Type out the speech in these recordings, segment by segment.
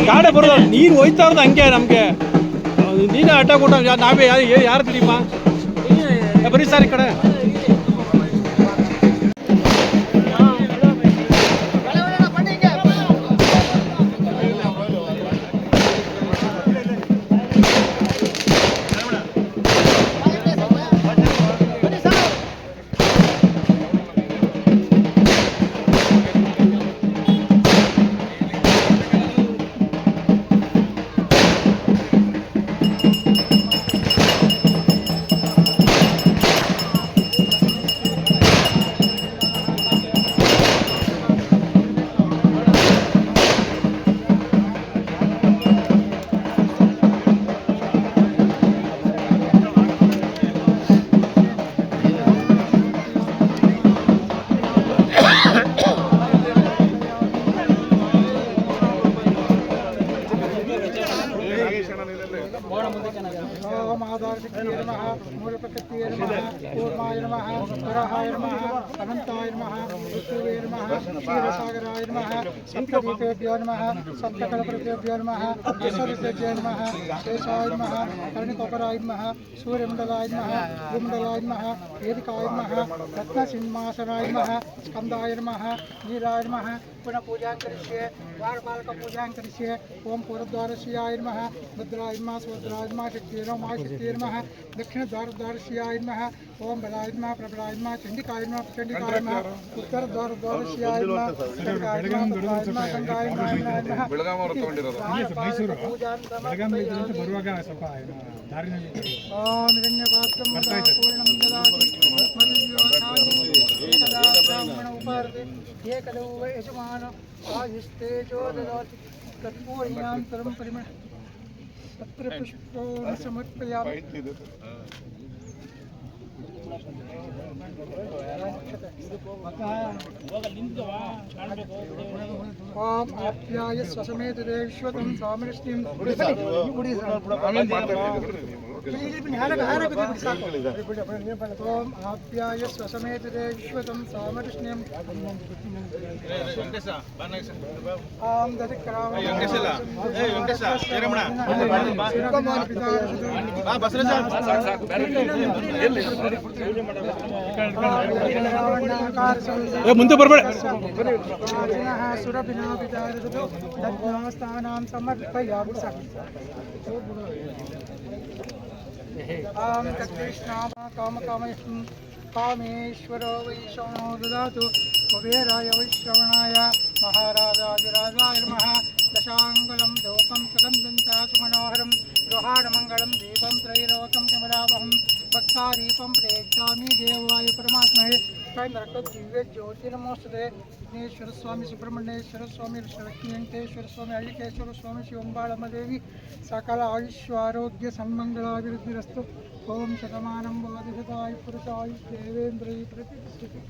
ಗಾಡಿ ಬರೋದು ನೀನು ಹೋಯ್ತಾ ಇರೋದು ಹಂಗೆ ನಮಗೆ ನೀನೇ ಅಡ್ಡ ಕೊಟ್ಟ ನಾವೇ ಯಾರು ತಿಳಿಯಮ್ಮ ಬರೀ ಸರ್ ಈ ಕಡೆ अनंताय नमः विष्णुवे नमः क्षीरसागराय नमः सप्तदीपेभ्यो नमः सप्तकलप्रभ्यो नमः केशवृत्तेभ्यो नमः शेषाय नमः कर्णिकोपराय नमः सूर्यमण्डलाय नमः भूमण्डलाय नमः वेदिकाय नमः रत्नसिंहासनाय नमः स्कन्दाय नमः नीलाय नमः पुनः पूजा करिष्ये द्वारपालक पूजा करिष्ये ओम पूर्वद्वारस्याय नमः भद्राय नमः सुभद्राय नमः शक्तिये नमः शक्तिये नमः दक्षिणद्वारद्वारस्याय नमः ओम बलाय नमः प्रबलाय नमः चंडिकाय नमः चंडिकाय नमः उत्तरद्वारद्वारस्याय नमः गंगाय नमः गंगाय नमः बेळगावी ತಗೊಂಡಿರೋದು ಮೈಸೂರು ಬೆಳಗಾವಿ ಬರುವಾಗ ಸ್ವಲ್ಪ ದಾರಿನಲ್ಲಿ ಓಂ ನಿರಣ್ಯಪಾತ್ರಂ ಪೂರ್ಣಂ ದದಾತಿ ಏಕದಾ ಬ್ರಾಹ್ಮಣ ಉಪಾರ್ತೆ ಏಕದೋ ಯಜಮಾನ ಆಯುಸ್ತೇಜೋ ದದಾತಿ ಕರ್ಪೂರ್ಯಾಂತರಂ ಪರಿಮಳ ಪತ್ರ ಪುಷ್ಪೋ ಸಮರ್ಪಯಾಮಿ ओम आप्याय स्वसमेत देवश्वतं स्वामिष्टिं ओम आप्याय स्वसमेत देवश्वतं स्वामिष्टिं ओम दधिक्राम ಮುಂದೆ ಬರಬೇಡ सुरभिनाभिधारस्थानां समर्पयामि आं कृष्णां कामकामयं कामेश्वरो वैश्रवणो ददातु कुबेराय वैश्रवणाय महाराजाधिराजाय नमः दशाङ्गुलं धूपं सुगन्धं च सुमनोहरं गृहाणमङ्गलं दीपं त्रैलोक्यं कमलावहं भक्तादीपं प्रेक्षामि देवाय परमात्मने दिव्य ज्योति नमोस्तुते विघ्नेश्वर स्वामी सुब्रह्मण्येश्वर स्वामी लक्ष्मी वेंकटेश्वर स्वामी अळिकेश्वर स्वामी शिवंबाळमदेवी सकल आयुष्यारोग्य सन्मंगलाभिवृद्धिरस्तु ओम शतमानं भवति शताय पुरुषाय देवेन्द्रैः प्रतिष्ठिते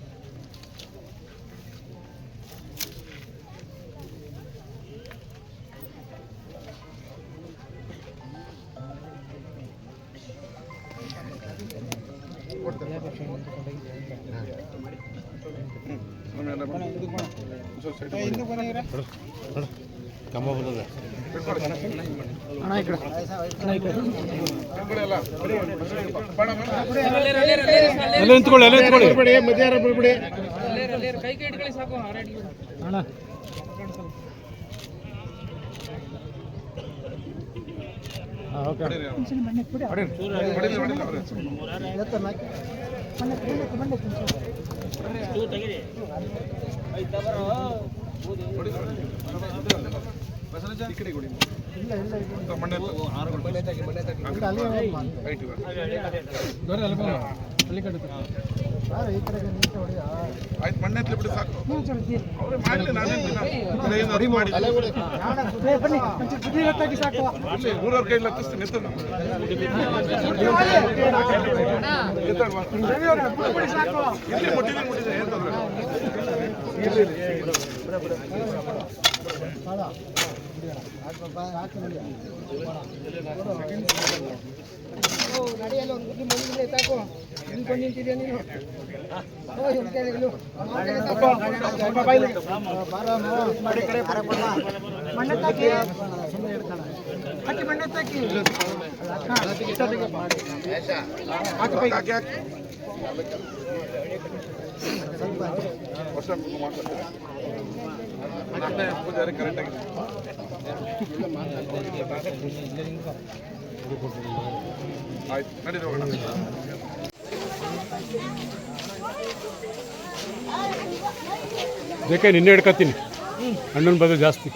ಆಯ್ತು ಮಣ್ಣೆ ಬಿಡಿ ಸಾಕು ಊರವ್ರ ಕೈಲಿ ಹತ್ತಿಸ್ತೀನಿ ನಡೆಯಲ್ಲ ಒಂದು ಬುದ್ಧಿ ಮನೆ ತಾಕೋ ನಿಂತ್ಕೊಂಡು ನಿಂತಿದ್ಯಾ ನೀನು ಮಣ್ಣೆತ್ತಾಕಿ ಹಾಕಿ ಮಣ್ಣೆತ್ತಾಕಿ ಹಾಕಿ ವರ್ಷ ಮಾಡ್ತಾರೆ ನಾಲ್ಕನೇ ಪೂಜಾರಿ ಕರೆಕ್ಟ್ ಆಗಿದೆ ಆಯ್ತು ನಡೀರಿ ಹೋಗೋಣ ಬೇಕೆ ನಿನ್ನೆ ಹಿಡ್ಕೊತೀನಿ ಅಣ್ಣನ ಬದಲು ಜಾಸ್ತಿ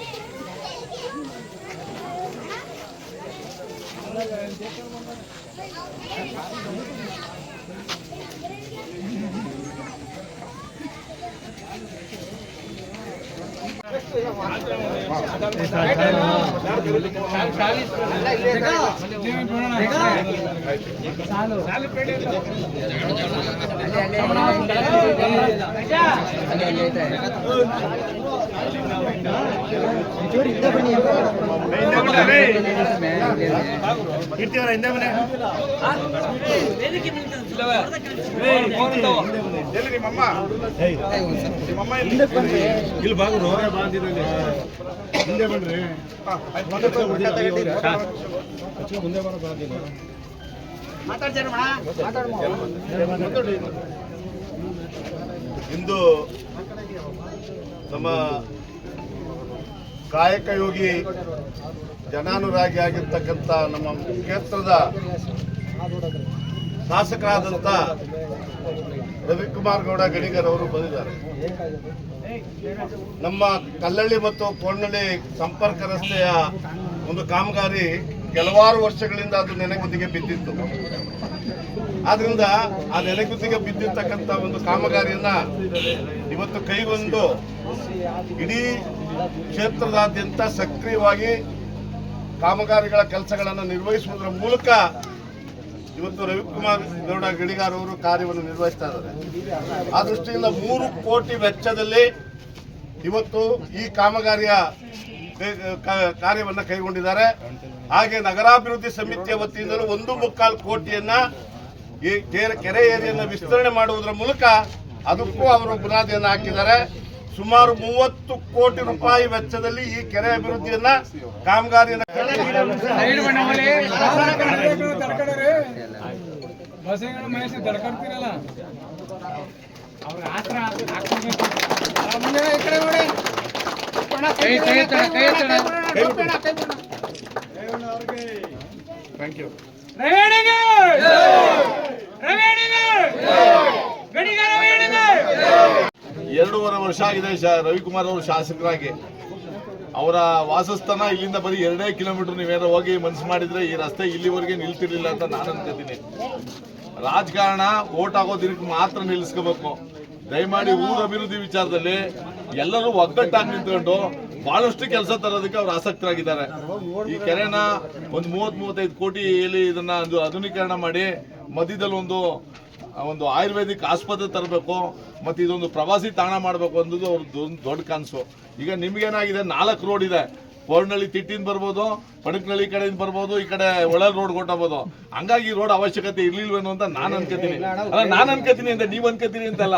ಇಲ್ಲಿ ಬಾಗುರು ಮುಂದೆ ಬನ್ರಿ ಮುಂದೆ ಬರೋದಿಲ್ಲ ಇಂದು ನಮ್ಮ ಕಾಯಕ ಯೋಗಿ ಜನಾನುರಾಗಿ ಆಗಿರ್ತಕ್ಕಂಥ ನಮ್ಮ ಕ್ಷೇತ್ರದ ಶಾಸಕರಾದಂಥ ರವಿಕುಮಾರ್ ಗೌಡ ಗಡಿಗರ್ ಅವರು ಬಂದಿದ್ದಾರೆ. ನಮ್ಮ ಕಲ್ಲಳ್ಳಿ ಮತ್ತು ಕೋಣನಳ್ಳಿ ಸಂಪರ್ಕ ರಸ್ತೆಯ ಒಂದು ಕಾಮಗಾರಿ ಕೆಲವಾರು ವರ್ಷಗಳಿಂದ ಅದು ನೆನೆಗುದಿಗೆ ಬಿದ್ದಿತ್ತು. ಆದ್ರಿಂದ ಆ ನೆನೆಗುದಿಗೆ ಬಿದ್ದಿರ್ತಕ್ಕಂಥ ಒಂದು ಕಾಮಗಾರಿಯನ್ನ ಇವತ್ತು ಕೈಗೊಂಡು ಇಡೀ ಕ್ಷೇತ್ರದಾದ್ಯಂತ ಸಕ್ರಿಯವಾಗಿ ಕಾಮಗಾರಿಗಳ ಕೆಲಸಗಳನ್ನು ನಿರ್ವಹಿಸುವುದರ ಮೂಲಕ ಇವತ್ತು ರವಿಕುಮಾರ್ ಗೌಡ ಗಡಿಗಾರ್ ಅವರು ಕಾರ್ಯವನ್ನು ನಿರ್ವಹಿಸ್ತಾ ಇದ್ದಾರೆ. ಆ ದೃಷ್ಟಿಯಿಂದ 3 ಕೋಟಿ ವೆಚ್ಚದಲ್ಲಿ ಇವತ್ತು ಈ ಕಾಮಗಾರಿಯ ಕಾರ್ಯವನ್ನು ಕೈಗೊಂಡಿದ್ದಾರೆ. ಹಾಗೆ ನಗರಾಭಿವೃದ್ಧಿ ಸಮಿತಿಯ ವತಿಯಿಂದಲೂ 1.25 ಕೋಟಿಯನ್ನ ಈ ಕೆರೆ ಏರಿಯನ್ನು ವಿಸ್ತರಣೆ ಮಾಡುವುದರ ಮೂಲಕ ಅದಕ್ಕೂ ಅವರು ಬುನಾದಿಯನ್ನು ಹಾಕಿದ್ದಾರೆ. ಸುಮಾರು 30 ಕೋಟಿ ರೂಪಾಯಿ ವೆಚ್ಚದಲ್ಲಿ ಈ ಕೆರೆ ಅಭಿವೃದ್ಧಿಯನ್ನ ಕಾಮಗಾರಿಯನ್ನು ಥ್ಯಾಂಕ್ ಯು. 2.5 ವರ್ಷ ಆಗಿದೆ ರವಿಕುಮಾರ್ ಅವರು ಶಾಸಕರಾಗಿ. ಅವರ ವಾಸಸ್ಥಾನ ಇಲ್ಲಿಂದ ಬರೀ 2 ಕಿಲೋಮೀಟರ್. ನೀವೇನೋ ಹೋಗಿ ಮನಸ್ಸು ಮಾಡಿದ್ರೆ ಈ ರಸ್ತೆ ಇಲ್ಲಿವರೆಗೆ ನಿಲ್ತಿರ್ಲಿಲ್ಲ ಅಂತ ನಾನು ಅನ್ಕೋತೀನಿ. ರಾಜಕಾರಣ ಓಟ್ ಆಗೋ ದಿನಕ್ಕೆ ಮಾತ್ರ ನಿಲ್ಲಿಸ್ಕೋಬೇಕು. ದಯಮಾಡಿ ಊರ ಅಭಿವೃದ್ಧಿ ವಿಚಾರದಲ್ಲಿ ಎಲ್ಲರೂ ಒಗ್ಗಟ್ಟಾಗಿ ನಿಂತ್ಕೊಂಡು ಬಹಳಷ್ಟು ಕೆಲಸ ತರೋದಕ್ಕೆ ಅವರು ಆಸಕ್ತರಾಗಿದ್ದಾರೆ. ಈ ಕೆರೆನ ಒಂದು 30-35 ಕೋಟಿಯಲ್ಲಿ ಇದನ್ನ ಆಧುನೀಕರಣ ಮಾಡಿ ಮಧ್ಯದಲ್ಲಿ ಒಂದು ಆಯುರ್ವೇದಿಕ್ ಆಸ್ಪತ್ರೆ ತರಬೇಕು, ಮತ್ತೆ ಇದೊಂದು ಪ್ರವಾಸಿ ತಾಣ ಮಾಡಬೇಕು ಅನ್ನೋದು ಅವ್ರದ್ದು ದೊಡ್ಡ ಕನಸು. ಈಗ ನಿಮ್ಗೇನಾಗಿದೆ, 4 ರೋಡ್ ಇದೆ. ಕೋರ್ನಳ್ಳಿ ತಿಟ್ಟಿಂದ ಬರ್ಬೋದು, ಪಡಕ್ನಳ್ಳಿ ಕಡೆಯಿಂದ ಬರ್ಬೋದು, ಈ ಕಡೆ ಒಳಲ್ ರೋಡ್ ಕೊಟ್ಟಬಹುದು. ಹಂಗಾಗಿ ಈ ರೋಡ್ ಅವಶ್ಯಕತೆ ಇರ್ಲಿಲ್ವೇನೋ ಅಂತ ನಾನು ಅನ್ಕೋತೀನಿ. ಅಲ್ಲ, ನಾನು ಅನ್ಕೋತೀನಿ ಅಂತ ನೀವ್ ಅನ್ಕೋತೀನಿ ಅಂತಲ್ಲ.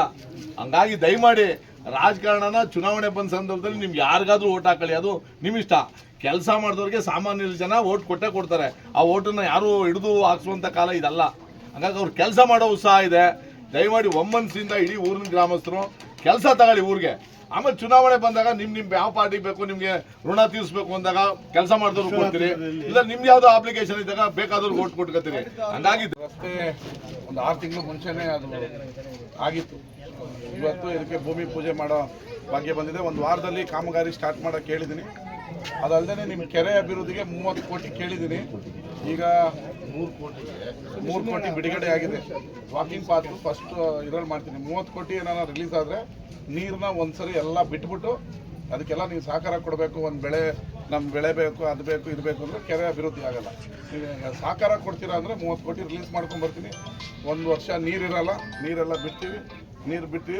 ಹಂಗಾಗಿ ದಯಮಾಡಿ ರಾಜಕಾರಣನ ಚುನಾವಣೆ ಬಂದ ಸಂದರ್ಭದಲ್ಲಿ ನಿಮ್ಗೆ ಯಾರಿಗಾದ್ರೂ ಓಟ್ ಹಾಕೊಳ್ಳಿ, ಅದು ನಿಮ್ಮಿಷ್ಟ. ಕೆಲಸ ಮಾಡಿದವ್ರಿಗೆ ಸಾಮಾನ್ಯ ಜನ ಓಟ್ ಕೊಟ್ಟೇ ಕೊಡ್ತಾರೆ. ಆ ಓಟನ್ನ ಯಾರು ಹಿಡಿದು ಹಾಕ್ಸುವಂತ ಕಾಲ ಇದಲ್ಲ. ಹಂಗಾಗಿ ಅವ್ರು ಕೆಲಸ ಮಾಡೋ ಉತ್ಸಾಹ ಇದೆ. ದಯಮಾಡಿ ಒಮ್ಮನಸ್ಸಿಂದ ಇಡೀ ಊರಿನ ಗ್ರಾಮಸ್ಥರು ಕೆಲಸ ತಗೊಳ್ಳಿ ಊರಿಗೆ. ಆಮೇಲೆ ಚುನಾವಣೆ ಬಂದಾಗ ನಿಮ್ ಯಾವ ಪಾರ್ಟಿ ಬೇಕು, ನಿಮ್ಗೆ ಋಣ ತೀರಿಸಬೇಕು ಅಂದಾಗ ಕೆಲಸ ಮಾಡಿದವ್ರು ಕೊಡ್ತೀರಿ, ಇಲ್ಲ ನಿಮ್ಗೆ ಯಾವ್ದೋ ಅಪ್ಲಿಕೇಶನ್ ಇದ್ದಾಗ ಬೇಕಾದವ್ರು ಓಟ್ ಕೊಟ್ಕೊತೀರಿ. ಹಂಗಾಗಿ ರಸ್ತೆ ಒಂದು 6 ತಿಂಗಳು ಮುಂಚೆನೆ ಅದು ಆಗಿತ್ತು. ಇವತ್ತು ಇದಕ್ಕೆ ಭೂಮಿ ಪೂಜೆ ಮಾಡೋ ಭಾಗ್ಯ ಬಂದಿದೆ. 1 ವಾರದಲ್ಲಿ ಕಾಮಗಾರಿ ಸ್ಟಾರ್ಟ್ ಮಾಡೋಕೆ ಹೇಳಿದ್ದೀನಿ. ಅದಲ್ಲದೆ ನಿಮ್ಮ ಕೆರೆ ಅಭಿವೃದ್ಧಿಗೆ 30 ಕೋಟಿ ಕೇಳಿದ್ದೀನಿ. ಈಗ 3 ಕೋಟಿ ಬಿಡುಗಡೆ ಆಗಿದೆ. ವಾಕಿಂಗ್ ಪಾತ್ ಫಸ್ಟ್ ಇದ್ರಲ್ಲಿ ಮಾಡ್ತೀನಿ. 30 ಕೋಟಿ ಏನಾರ ರಿಲೀಸ್ ಆದರೆ ನೀರನ್ನ ಒಂದ್ಸರಿ ಎಲ್ಲ ಬಿಟ್ಬಿಟ್ಟು ಅದಕ್ಕೆಲ್ಲ ನೀವು ಸಹಕಾರ ಕೊಡಬೇಕು. ಒಂದು ಬೆಳೆ ನಮ್ಮ ಬೆಳೆ ಬೇಕು, ಅದು ಬೇಕು, ಇದು ಬೇಕು ಅಂದರೆ ಕೆರೆ ಅಭಿವೃದ್ಧಿ ಆಗಲ್ಲ. ನೀವು ಸಹಕಾರ ಕೊಡ್ತೀರಾ ಅಂದರೆ 30 ಕೋಟಿ ರಿಲೀಸ್ ಮಾಡ್ಕೊಂಡ್ಬರ್ತೀನಿ. 1 ವರ್ಷ ನೀರಿರಲ್ಲ, ನೀರೆಲ್ಲ ಬಿಡ್ತೀವಿ. ನೀರು ಬಿಟ್ಟು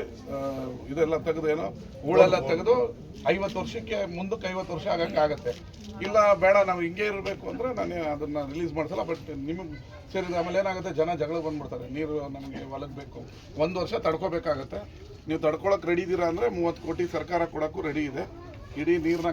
ಇದೆಲ್ಲ ತೆಗೆದು ಏನೋ ಹೂಳೆಲ್ಲ ತೆಗೆದು 50 ವರ್ಷಕ್ಕೆ ಮುಂದಕ್ಕೆ 50 ವರ್ಷ ಆಗಂಗಾಗತ್ತೆ. ಇಲ್ಲ ಬೇಡ ನಾವು ಹಿಂಗೆ ಇರಬೇಕು ಅಂದರೆ ನಾನು ಅದನ್ನು ರಿಲೀಸ್ ಮಾಡಿಸಲ್ಲ. ಬಟ್ ನಿಮಗೆ ಸೇರಿದ ಆಮೇಲೆ ಏನಾಗುತ್ತೆ, ಜಗಳ ಬಂದ್ಬಿಡ್ತಾರೆ. ನೀರು ನಮಗೆ ಹೊಲಕ್ಕೆ ಬೇಕು, 1 ವರ್ಷ ತಡ್ಕೋಬೇಕಾಗತ್ತೆ. ನೀವು ತಡ್ಕೊಳಕ್ಕೆ ರೆಡಿ ಇದ್ದೀರಾ ಅಂದರೆ 30 ಕೋಟಿ ಸರ್ಕಾರ ಕೊಡೋಕ್ಕೂ ರೆಡಿ ಇದೆ. ಇಡೀ ನೀರನ್ನ